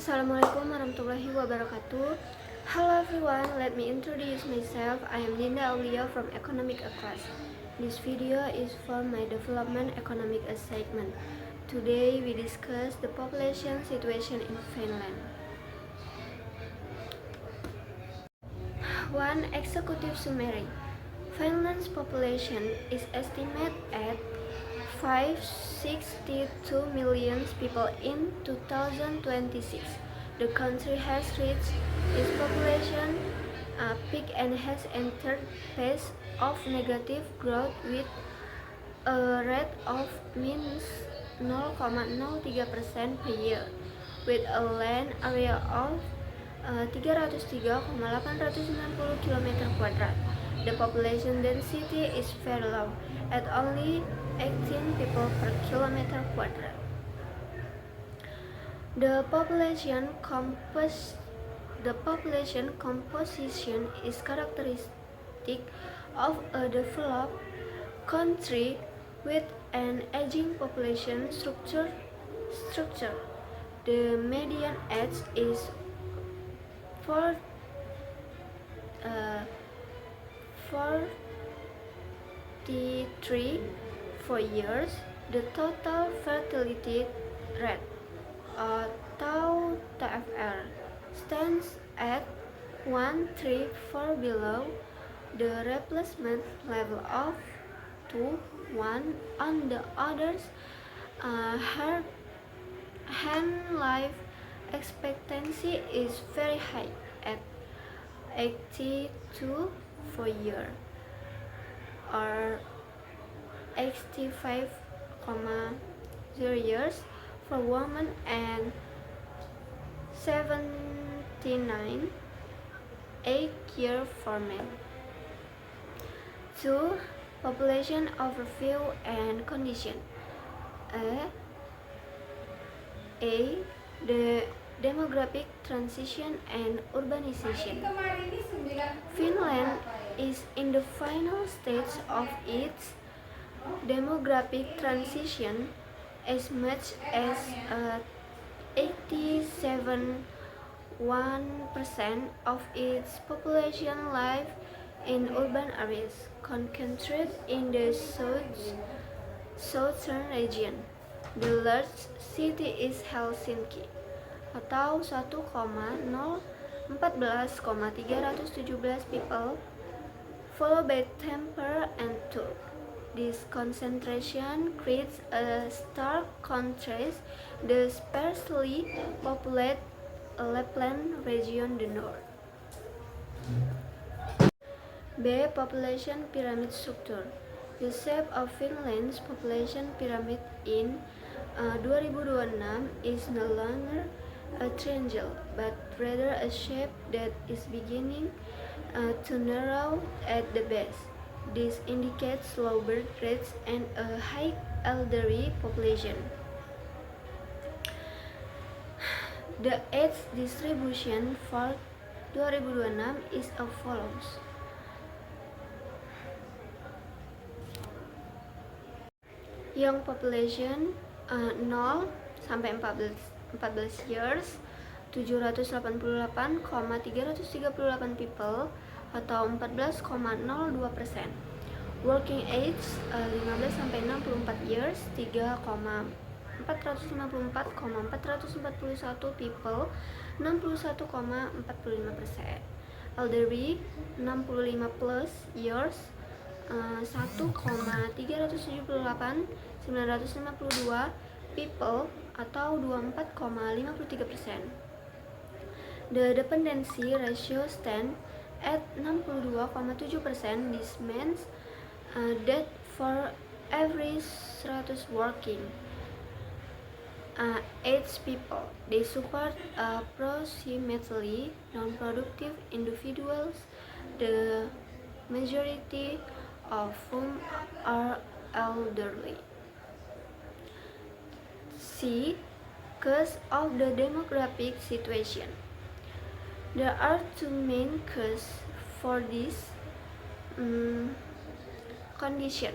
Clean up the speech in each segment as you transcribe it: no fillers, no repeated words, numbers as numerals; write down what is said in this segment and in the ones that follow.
Assalamualaikum warahmatullahi wabarakatuh. Hello everyone, let me introduce myself. I am Dinda Aulia from Economic class. This video is for my development economic segment. Today we discuss the population situation in Finland. 1. Executive summary. Finland's population is estimated at 562 million people in 2026. The country has reached its population peak and has entered phase of negative growth with a rate of minus 0,03% per year, with a land area of 303,890 km². The population density is very low, at only 18 people per km². The population composition is characteristic of a developed country with an aging population structure. The median age is 43 years. The total fertility rate atau TFR stands at 134 below the replacement level of 2:1. On the others hand, life expectancy is very high at 82 for year, or 85,0 years for women and 79.8 years for men. 2. Population overview and condition. The demographic transition and urbanization. Finland is in the final stage of its demographic transition, as much as 87.1% of its population live in urban areas, concentrated in the southern region. The largest city is Helsinki, atau 1,014,317 people, followed by Tampere and Turku. This concentration creates a stark contrast the sparsely populated Lapland region, the north. B. Population pyramid structure. The shape of Finland's population pyramid in 2026 is no longer a triangle, but rather a shape that is beginning to narrow at the base. This indicates low birth rates and a high elderly population. The age distribution for 2026 is as follows. Young population 0 sampai 14 years 788,338 people atau 14,02%. Working age 15 sampai 64 years 3,454,441 people 61,45%. Elderly 65 plus years 1,378,952 people atau 24,53%. The dependency ratio stands at 62,7%. This means that for every 100 working age people, they support approximately non-productive individuals, the majority of whom are elderly. C. Cause of the demographic situation. There are two main causes for this condition.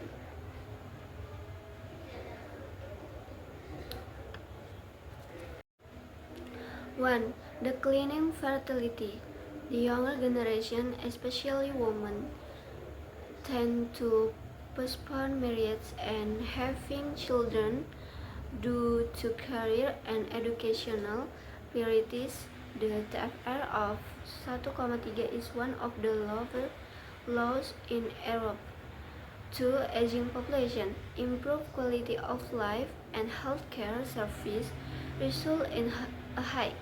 1. Declining fertility. The younger generation, especially women, tend to postpone marriage and having children due to career and educational priorities. The TFR of 1,3 is one of the lowest in Europe. 2. Aging population. Improved quality of life and healthcare service result in a high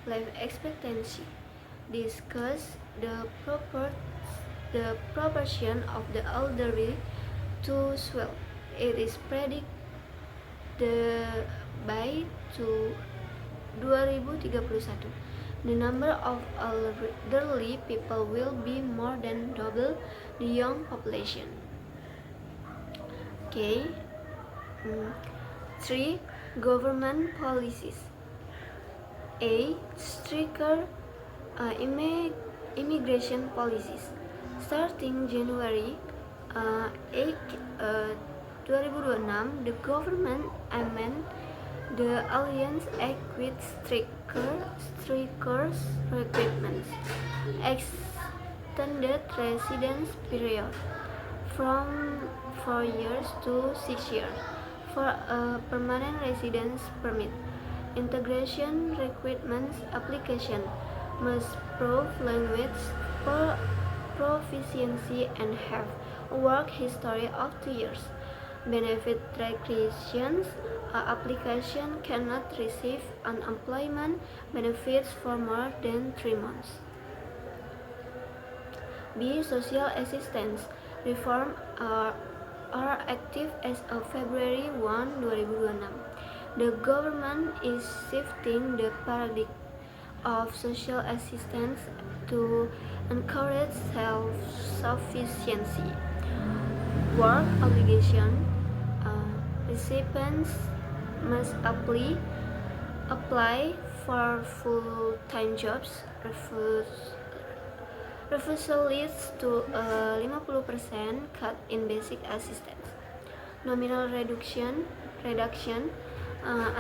life expectancy. Discuss the proportion of the elderly to swell. It is predicted by 2031 the number of elderly people will be more than double the young population. Okay. 3. Government policies. A. Stricter immigration policies. Starting January 8, 2026, the government amended the Alliance Act with stricter requirements, extended residence period from 4 years to 6 years for a permanent residence permit. Integration requirements application must prove language proficiency and have a work history of 2 years. Benefit restrictions. Application cannot receive unemployment benefits for more than 3 months. B. Social assistance reform are active as of February 1, 2026. The government is shifting the paradigm of social assistance to encourage self-sufficiency. Work obligation. Recipients must apply for full-time jobs. Refusal leads to a 50% cut in basic assistance. Nominal reduction.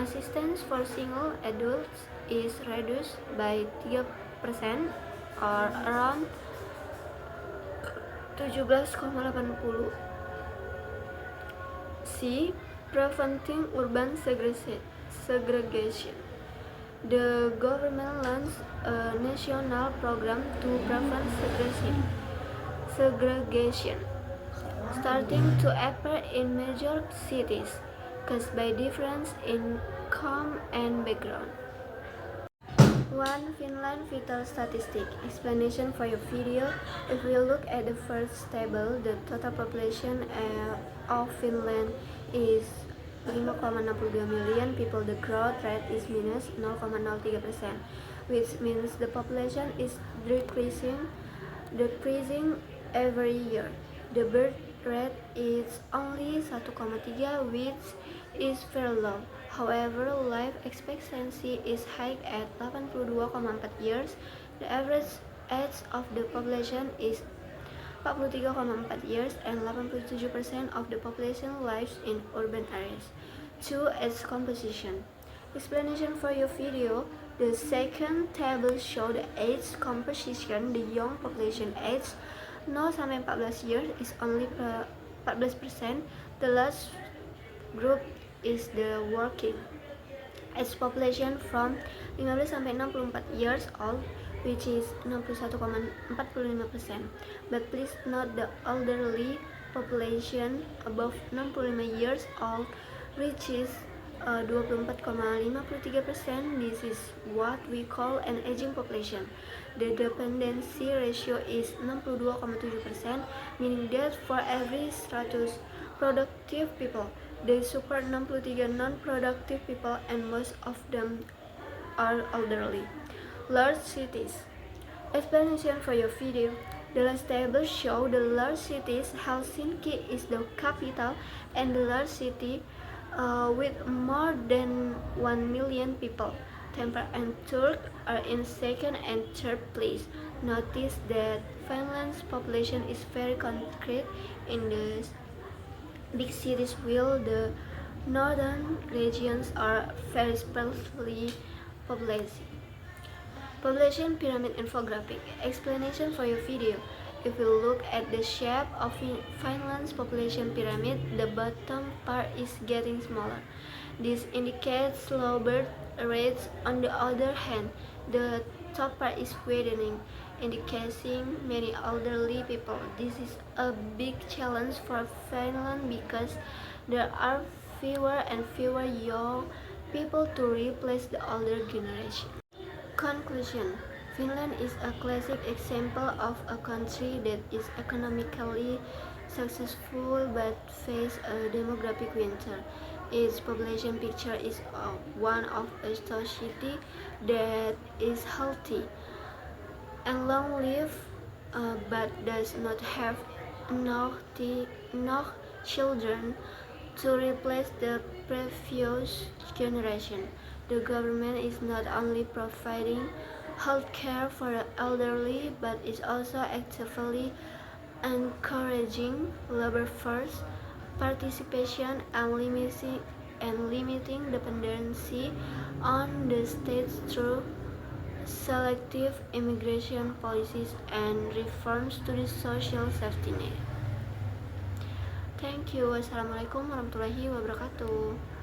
Assistance for single adults is reduced by 3% or around 17,80. C. Preventing urban segregation. The government launched a national program to prevent segregation, starting to appear in major cities, caused by difference in income and background. 1. Finland vital statistic. Explanation for your video. If we look at the first table, the total population of Finland is 5,62 million people. The growth rate is minus 0,03%, which means the population is decreasing every year. The birth rate is only 1,3, which is very low. However, life expectancy is high at 82,4 years. The average age of the population is 43,4 years and 87% of the population lives in urban areas. 2. Age composition. Explanation for your video. The second table shows the age composition. The young population age 0-14 years is only 14%. The last group is the working age population from 15-64 years old, which is 61,45%. But please note the elderly population above 65 years old reaches 24,53%. This is what we call an aging population. The dependency ratio is 62,7%, meaning that for every 100 productive people, they support 63 non-productive people, and most of them are elderly. Large cities. Explanation for your video. The last table shows the large cities. Helsinki is the capital and the large city with more than 1 million people. Tampere and Turku are in second and third place. Notice that Finland's population is very concentrated in the big cities, while the northern regions are very sparsely populated. Population pyramid infographic. Explanation for your video. If we look at the shape of Finland's population pyramid, the bottom part is getting smaller. This indicates slow birth rates. On the other hand, the top part is widening, indicating many elderly people. This is a big challenge for Finland because there are fewer and fewer young people to replace the older generation. Conclusion. Finland is a classic example of a country that is economically successful but faces a demographic winter. Its population picture is one of a society that is healthy and long-lived but does not have enough children to replace the previous generation. The government is not only providing health care for the elderly but is also actively encouraging labor force participation and limiting dependency on the state through selective immigration policies and reforms to the social safety net. Thank you. Wassalamualaikum warahmatullahi wabarakatuh.